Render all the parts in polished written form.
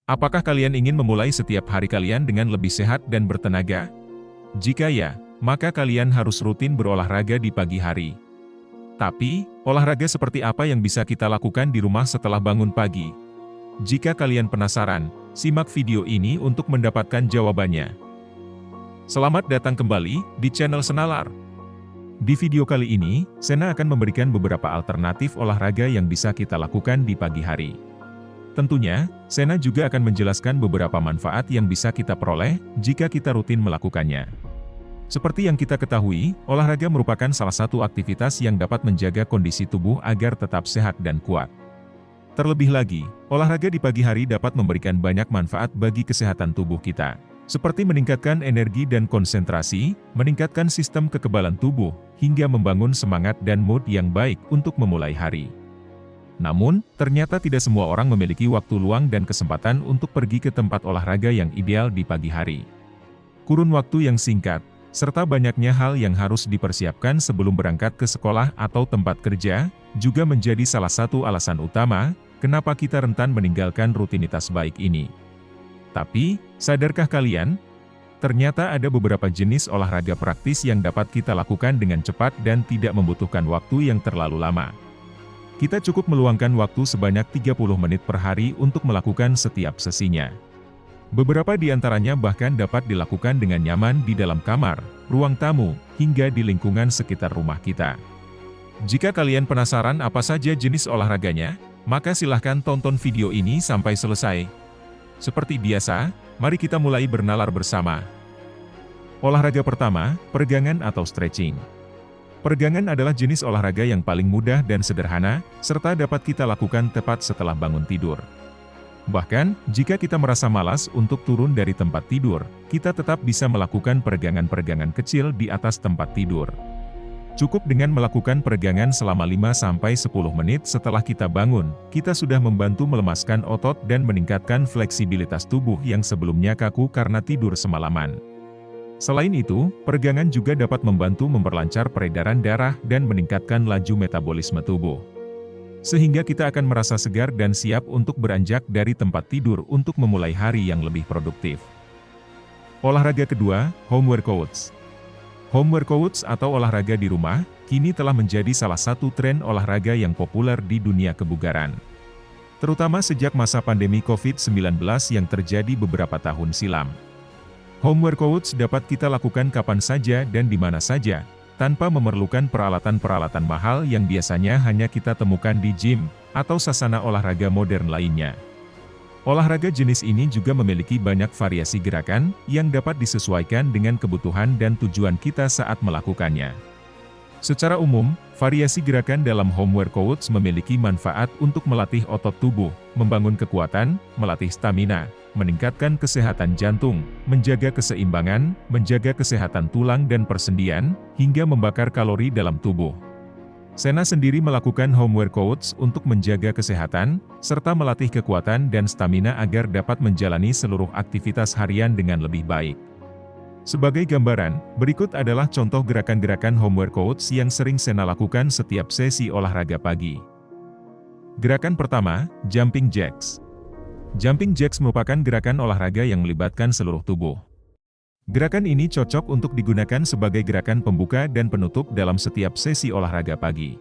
Apakah kalian ingin memulai setiap hari kalian dengan lebih sehat dan bertenaga? Jika ya, maka kalian harus rutin berolahraga di pagi hari. Tapi, olahraga seperti apa yang bisa kita lakukan di rumah setelah bangun pagi? Jika kalian penasaran, simak video ini untuk mendapatkan jawabannya. Selamat datang kembali di channel Senalar. Di video kali ini, Sena akan memberikan beberapa alternatif olahraga yang bisa kita lakukan di pagi hari. Tentunya, Sena juga akan menjelaskan beberapa manfaat yang bisa kita peroleh jika kita rutin melakukannya. Seperti yang kita ketahui, olahraga merupakan salah satu aktivitas yang dapat menjaga kondisi tubuh agar tetap sehat dan kuat. Terlebih lagi, olahraga di pagi hari dapat memberikan banyak manfaat bagi kesehatan tubuh kita, seperti meningkatkan energi dan konsentrasi, meningkatkan sistem kekebalan tubuh, hingga membangun semangat dan mood yang baik untuk memulai hari. Namun, ternyata tidak semua orang memiliki waktu luang dan kesempatan untuk pergi ke tempat olahraga yang ideal di pagi hari. Kurun waktu yang singkat, serta banyaknya hal yang harus dipersiapkan sebelum berangkat ke sekolah atau tempat kerja, juga menjadi salah satu alasan utama, kenapa kita rentan meninggalkan rutinitas baik ini. Tapi, sadarkah kalian? Ternyata ada beberapa jenis olahraga praktis yang dapat kita lakukan dengan cepat dan tidak membutuhkan waktu yang terlalu lama. Kita cukup meluangkan waktu sebanyak 30 menit per hari untuk melakukan setiap sesinya. Beberapa di antaranya bahkan dapat dilakukan dengan nyaman di dalam kamar, ruang tamu, hingga di lingkungan sekitar rumah kita. Jika kalian penasaran apa saja jenis olahraganya, maka silahkan tonton video ini sampai selesai. Seperti biasa, mari kita mulai bernalar bersama. Olahraga pertama, peregangan atau stretching. Peregangan adalah jenis olahraga yang paling mudah dan sederhana, serta dapat kita lakukan tepat setelah bangun tidur. Bahkan, jika kita merasa malas untuk turun dari tempat tidur, kita tetap bisa melakukan peregangan-peregangan kecil di atas tempat tidur. Cukup dengan melakukan peregangan selama 5-10 menit setelah kita bangun, kita sudah membantu melemaskan otot dan meningkatkan fleksibilitas tubuh yang sebelumnya kaku karena tidur semalaman. Selain itu, peregangan juga dapat membantu memperlancar peredaran darah dan meningkatkan laju metabolisme tubuh. Sehingga kita akan merasa segar dan siap untuk beranjak dari tempat tidur untuk memulai hari yang lebih produktif. Olahraga kedua, home workouts. Home workouts atau olahraga di rumah, kini telah menjadi salah satu tren olahraga yang populer di dunia kebugaran. Terutama sejak masa pandemi COVID-19 yang terjadi beberapa tahun silam. Home workouts dapat kita lakukan kapan saja dan di mana saja, tanpa memerlukan peralatan-peralatan mahal yang biasanya hanya kita temukan di gym, atau sasana olahraga modern lainnya. Olahraga jenis ini juga memiliki banyak variasi gerakan, yang dapat disesuaikan dengan kebutuhan dan tujuan kita saat melakukannya. Secara umum, variasi gerakan dalam home workouts memiliki manfaat untuk melatih otot tubuh, membangun kekuatan, melatih stamina, meningkatkan kesehatan jantung, menjaga keseimbangan, menjaga kesehatan tulang dan persendian, hingga membakar kalori dalam tubuh. Sena sendiri melakukan home workouts untuk menjaga kesehatan, serta melatih kekuatan dan stamina agar dapat menjalani seluruh aktivitas harian dengan lebih baik. Sebagai gambaran, berikut adalah contoh gerakan-gerakan home workouts yang sering Sena lakukan setiap sesi olahraga pagi. Gerakan pertama, jumping jacks. Jumping jacks merupakan gerakan olahraga yang melibatkan seluruh tubuh. Gerakan ini cocok untuk digunakan sebagai gerakan pembuka dan penutup dalam setiap sesi olahraga pagi.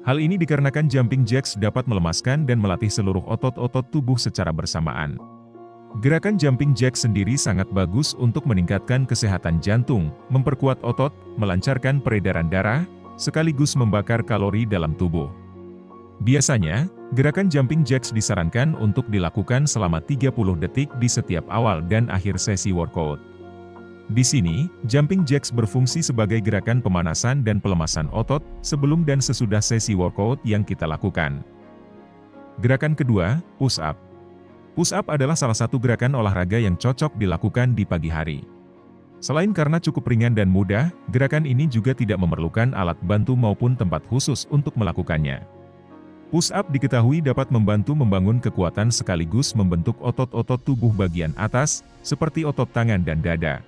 Hal ini dikarenakan jumping jacks dapat melemaskan dan melatih seluruh otot-otot tubuh secara bersamaan. Gerakan jumping jacks sendiri sangat bagus untuk meningkatkan kesehatan jantung, memperkuat otot, melancarkan peredaran darah, sekaligus membakar kalori dalam tubuh. Biasanya, gerakan jumping jacks disarankan untuk dilakukan selama 30 detik di setiap awal dan akhir sesi workout. Di sini, jumping jacks berfungsi sebagai gerakan pemanasan dan pelemasan otot, sebelum dan sesudah sesi workout yang kita lakukan. Gerakan kedua, push-up. Push-up adalah salah satu gerakan olahraga yang cocok dilakukan di pagi hari. Selain karena cukup ringan dan mudah, gerakan ini juga tidak memerlukan alat bantu maupun tempat khusus untuk melakukannya. Push-up diketahui dapat membantu membangun kekuatan sekaligus membentuk otot-otot tubuh bagian atas, seperti otot tangan dan dada.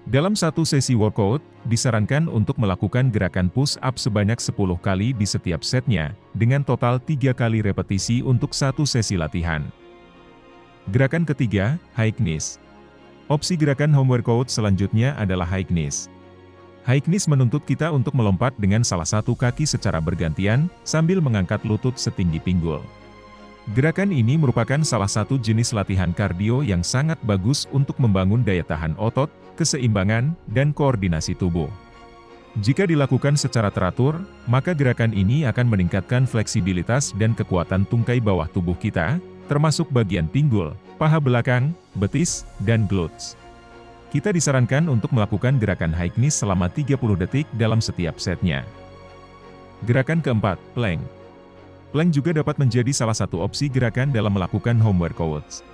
Dalam satu sesi workout, disarankan untuk melakukan gerakan push-up sebanyak 10 kali di setiap setnya, dengan total 3 kali repetisi untuk satu sesi latihan. Gerakan ketiga, high knees. Opsi gerakan home workout selanjutnya adalah high knees. High knees menuntut kita untuk melompat dengan salah satu kaki secara bergantian, sambil mengangkat lutut setinggi pinggul. Gerakan ini merupakan salah satu jenis latihan kardio yang sangat bagus untuk membangun daya tahan otot, keseimbangan, dan koordinasi tubuh. Jika dilakukan secara teratur, maka gerakan ini akan meningkatkan fleksibilitas dan kekuatan tungkai bawah tubuh kita, termasuk bagian pinggul, paha belakang, betis, dan glutes. Kita disarankan untuk melakukan gerakan high knees selama 30 detik dalam setiap setnya. Gerakan keempat, plank. Plank juga dapat menjadi salah satu opsi gerakan dalam melakukan home workouts.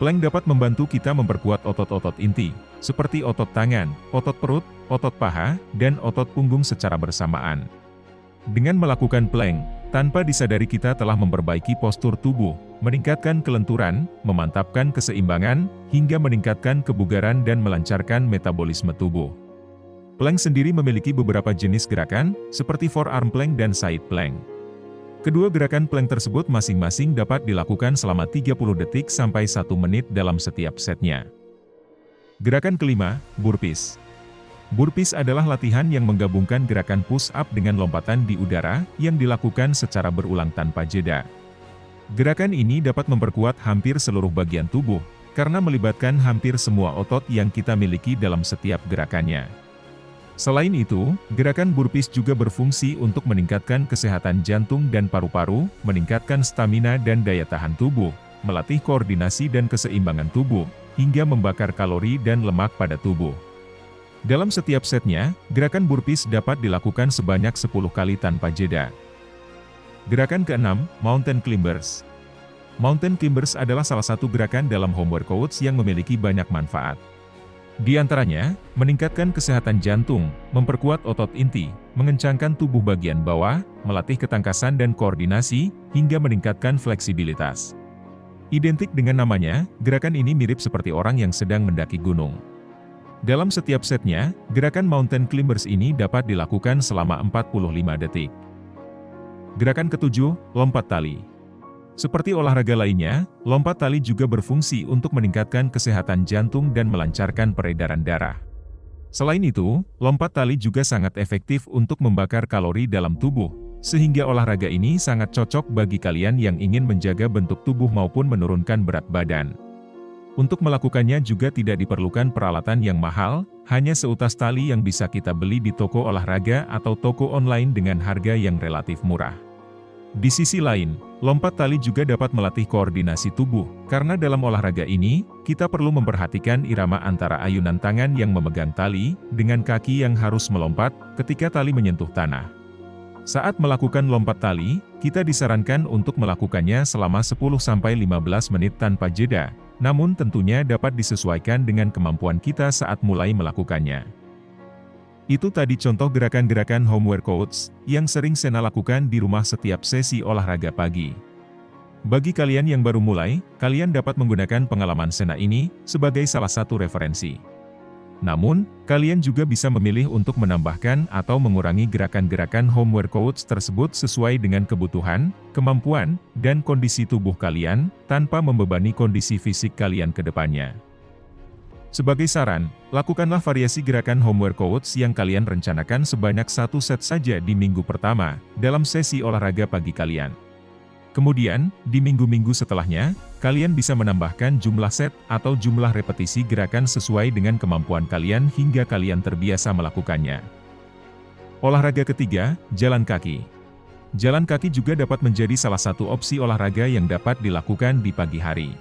Plank dapat membantu kita memperkuat otot-otot inti, seperti otot tangan, otot perut, otot paha, dan otot punggung secara bersamaan. Dengan melakukan plank, tanpa disadari kita telah memperbaiki postur tubuh, meningkatkan kelenturan, memantapkan keseimbangan, hingga meningkatkan kebugaran dan melancarkan metabolisme tubuh. Plank sendiri memiliki beberapa jenis gerakan, seperti forearm plank dan side plank. Kedua gerakan plank tersebut masing-masing dapat dilakukan selama 30 detik sampai 1 menit dalam setiap setnya. Gerakan kelima, burpees. Burpees adalah latihan yang menggabungkan gerakan push-up dengan lompatan di udara yang dilakukan secara berulang tanpa jeda. Gerakan ini dapat memperkuat hampir seluruh bagian tubuh, karena melibatkan hampir semua otot yang kita miliki dalam setiap gerakannya. Selain itu, gerakan burpees juga berfungsi untuk meningkatkan kesehatan jantung dan paru-paru, meningkatkan stamina dan daya tahan tubuh, melatih koordinasi dan keseimbangan tubuh, hingga membakar kalori dan lemak pada tubuh. Dalam setiap setnya, gerakan burpees dapat dilakukan sebanyak 10 kali tanpa jeda. Gerakan keenam, mountain climbers. Mountain climbers adalah salah satu gerakan dalam home workouts yang memiliki banyak manfaat. Di antaranya, meningkatkan kesehatan jantung, memperkuat otot inti, mengencangkan tubuh bagian bawah, melatih ketangkasan dan koordinasi, hingga meningkatkan fleksibilitas. Identik dengan namanya, gerakan ini mirip seperti orang yang sedang mendaki gunung. Dalam setiap setnya, gerakan mountain climbers ini dapat dilakukan selama 45 detik. Gerakan ketujuh, lompat tali. Seperti olahraga lainnya, lompat tali juga berfungsi untuk meningkatkan kesehatan jantung dan melancarkan peredaran darah. Selain itu, lompat tali juga sangat efektif untuk membakar kalori dalam tubuh, sehingga olahraga ini sangat cocok bagi kalian yang ingin menjaga bentuk tubuh maupun menurunkan berat badan. Untuk melakukannya juga tidak diperlukan peralatan yang mahal, hanya seutas tali yang bisa kita beli di toko olahraga atau toko online dengan harga yang relatif murah. Di sisi lain, lompat tali juga dapat melatih koordinasi tubuh, karena dalam olahraga ini, kita perlu memperhatikan irama antara ayunan tangan yang memegang tali, dengan kaki yang harus melompat, ketika tali menyentuh tanah. Saat melakukan lompat tali, kita disarankan untuk melakukannya selama 10-15 menit tanpa jeda, namun tentunya dapat disesuaikan dengan kemampuan kita saat mulai melakukannya. Itu tadi contoh gerakan-gerakan home workouts, yang sering Sena lakukan di rumah setiap sesi olahraga pagi. Bagi kalian yang baru mulai, kalian dapat menggunakan pengalaman Sena ini, sebagai salah satu referensi. Namun, kalian juga bisa memilih untuk menambahkan atau mengurangi gerakan-gerakan home workouts tersebut sesuai dengan kebutuhan, kemampuan, dan kondisi tubuh kalian, tanpa membebani kondisi fisik kalian ke depannya. Sebagai saran, lakukanlah variasi gerakan home workouts yang kalian rencanakan sebanyak 1 set saja di minggu pertama, dalam sesi olahraga pagi kalian. Kemudian, di minggu-minggu setelahnya, kalian bisa menambahkan jumlah set atau jumlah repetisi gerakan sesuai dengan kemampuan kalian hingga kalian terbiasa melakukannya. Olahraga ketiga, jalan kaki. Jalan kaki juga dapat menjadi salah satu opsi olahraga yang dapat dilakukan di pagi hari.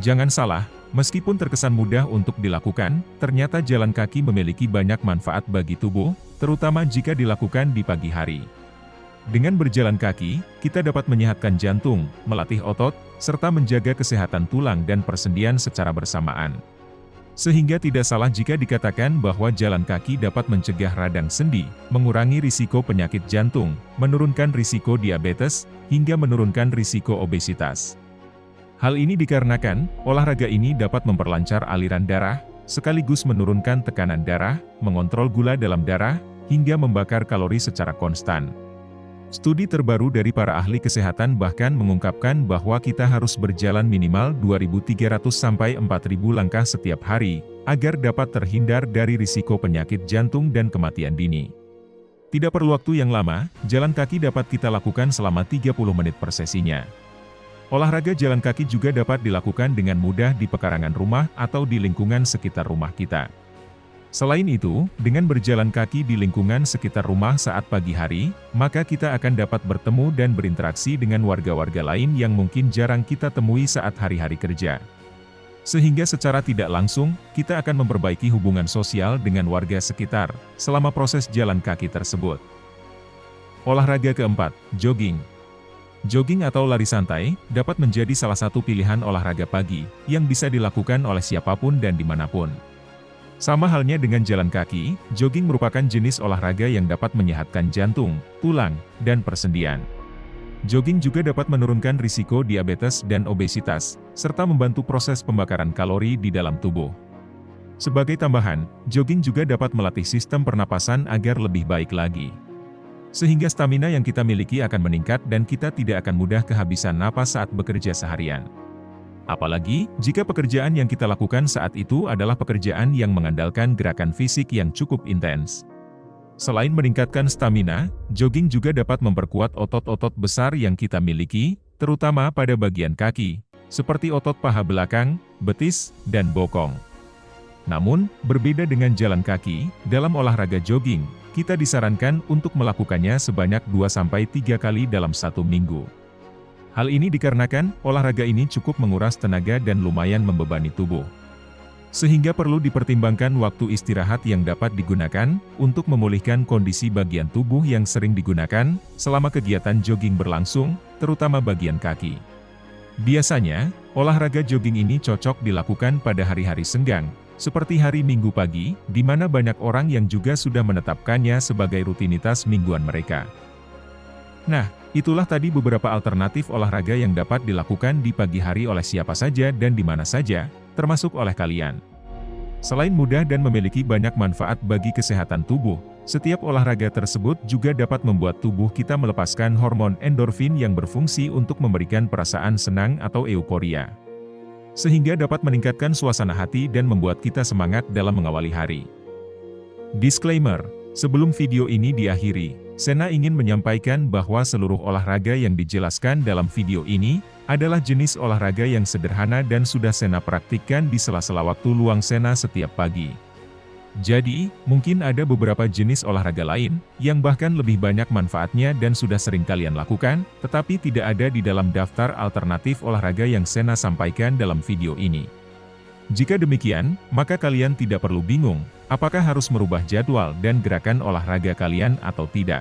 Jangan salah, meskipun terkesan mudah untuk dilakukan, ternyata jalan kaki memiliki banyak manfaat bagi tubuh, terutama jika dilakukan di pagi hari. Dengan berjalan kaki, kita dapat menyehatkan jantung, melatih otot, serta menjaga kesehatan tulang dan persendian secara bersamaan. Sehingga tidak salah jika dikatakan bahwa jalan kaki dapat mencegah radang sendi, mengurangi risiko penyakit jantung, menurunkan risiko diabetes, hingga menurunkan risiko obesitas. Hal ini dikarenakan, olahraga ini dapat memperlancar aliran darah, sekaligus menurunkan tekanan darah, mengontrol gula dalam darah, hingga membakar kalori secara konstan. Studi terbaru dari para ahli kesehatan bahkan mengungkapkan bahwa kita harus berjalan minimal 2.300 sampai 4.000 langkah setiap hari, agar dapat terhindar dari risiko penyakit jantung dan kematian dini. Tidak perlu waktu yang lama, jalan kaki dapat kita lakukan selama 30 menit per sesinya. Olahraga jalan kaki juga dapat dilakukan dengan mudah di pekarangan rumah atau di lingkungan sekitar rumah kita. Selain itu, dengan berjalan kaki di lingkungan sekitar rumah saat pagi hari, maka kita akan dapat bertemu dan berinteraksi dengan warga-warga lain yang mungkin jarang kita temui saat hari-hari kerja. Sehingga secara tidak langsung, kita akan memperbaiki hubungan sosial dengan warga sekitar, selama proses jalan kaki tersebut. Olahraga keempat, jogging. Jogging atau lari santai, dapat menjadi salah satu pilihan olahraga pagi, yang bisa dilakukan oleh siapapun dan dimanapun. Sama halnya dengan jalan kaki, jogging merupakan jenis olahraga yang dapat menyehatkan jantung, tulang, dan persendian. Jogging juga dapat menurunkan risiko diabetes dan obesitas, serta membantu proses pembakaran kalori di dalam tubuh. Sebagai tambahan, jogging juga dapat melatih sistem pernapasan agar lebih baik lagi. Sehingga stamina yang kita miliki akan meningkat dan kita tidak akan mudah kehabisan napas saat bekerja seharian. Apalagi, jika pekerjaan yang kita lakukan saat itu adalah pekerjaan yang mengandalkan gerakan fisik yang cukup intens. Selain meningkatkan stamina, jogging juga dapat memperkuat otot-otot besar yang kita miliki, terutama pada bagian kaki, seperti otot paha belakang, betis, dan bokong. Namun, berbeda dengan jalan kaki, dalam olahraga jogging, kita disarankan untuk melakukannya sebanyak 2-3 kali dalam satu minggu. Hal ini dikarenakan, olahraga ini cukup menguras tenaga dan lumayan membebani tubuh. Sehingga perlu dipertimbangkan waktu istirahat yang dapat digunakan, untuk memulihkan kondisi bagian tubuh yang sering digunakan, selama kegiatan jogging berlangsung, terutama bagian kaki. Biasanya, olahraga jogging ini cocok dilakukan pada hari-hari senggang, seperti hari Minggu pagi, di mana banyak orang yang juga sudah menetapkannya sebagai rutinitas mingguan mereka. Nah, itulah tadi beberapa alternatif olahraga yang dapat dilakukan di pagi hari oleh siapa saja dan di mana saja, termasuk oleh kalian. Selain mudah dan memiliki banyak manfaat bagi kesehatan tubuh, setiap olahraga tersebut juga dapat membuat tubuh kita melepaskan hormon endorfin yang berfungsi untuk memberikan perasaan senang atau euforia. Sehingga dapat meningkatkan suasana hati dan membuat kita semangat dalam mengawali hari. Disclaimer, sebelum video ini diakhiri, Sena ingin menyampaikan bahwa seluruh olahraga yang dijelaskan dalam video ini, adalah jenis olahraga yang sederhana dan sudah Sena praktikkan di sela-sela waktu luang Sena setiap pagi. Jadi, mungkin ada beberapa jenis olahraga lain, yang bahkan lebih banyak manfaatnya dan sudah sering kalian lakukan, tetapi tidak ada di dalam daftar alternatif olahraga yang Sena sampaikan dalam video ini. Jika demikian, maka kalian tidak perlu bingung, apakah harus merubah jadwal dan gerakan olahraga kalian atau tidak.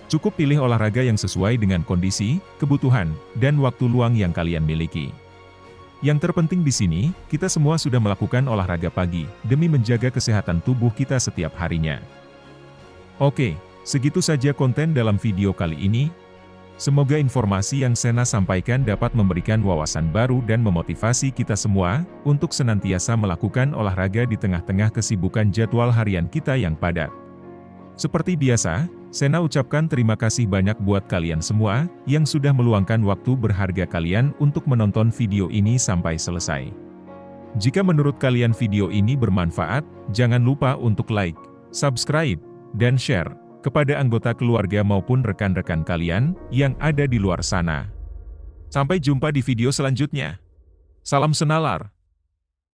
Cukup pilih olahraga yang sesuai dengan kondisi, kebutuhan, dan waktu luang yang kalian miliki. Yang terpenting di sini, kita semua sudah melakukan olahraga pagi, demi menjaga kesehatan tubuh kita setiap harinya. Oke, segitu saja konten dalam video kali ini. Semoga informasi yang Sena sampaikan dapat memberikan wawasan baru dan memotivasi kita semua, untuk senantiasa melakukan olahraga di tengah-tengah kesibukan jadwal harian kita yang padat. Seperti biasa, Sena ucapkan terima kasih banyak buat kalian semua, yang sudah meluangkan waktu berharga kalian untuk menonton video ini sampai selesai. Jika menurut kalian video ini bermanfaat, jangan lupa untuk like, subscribe, dan share kepada anggota keluarga maupun rekan-rekan kalian yang ada di luar sana. Sampai jumpa di video selanjutnya. Salam Senalar.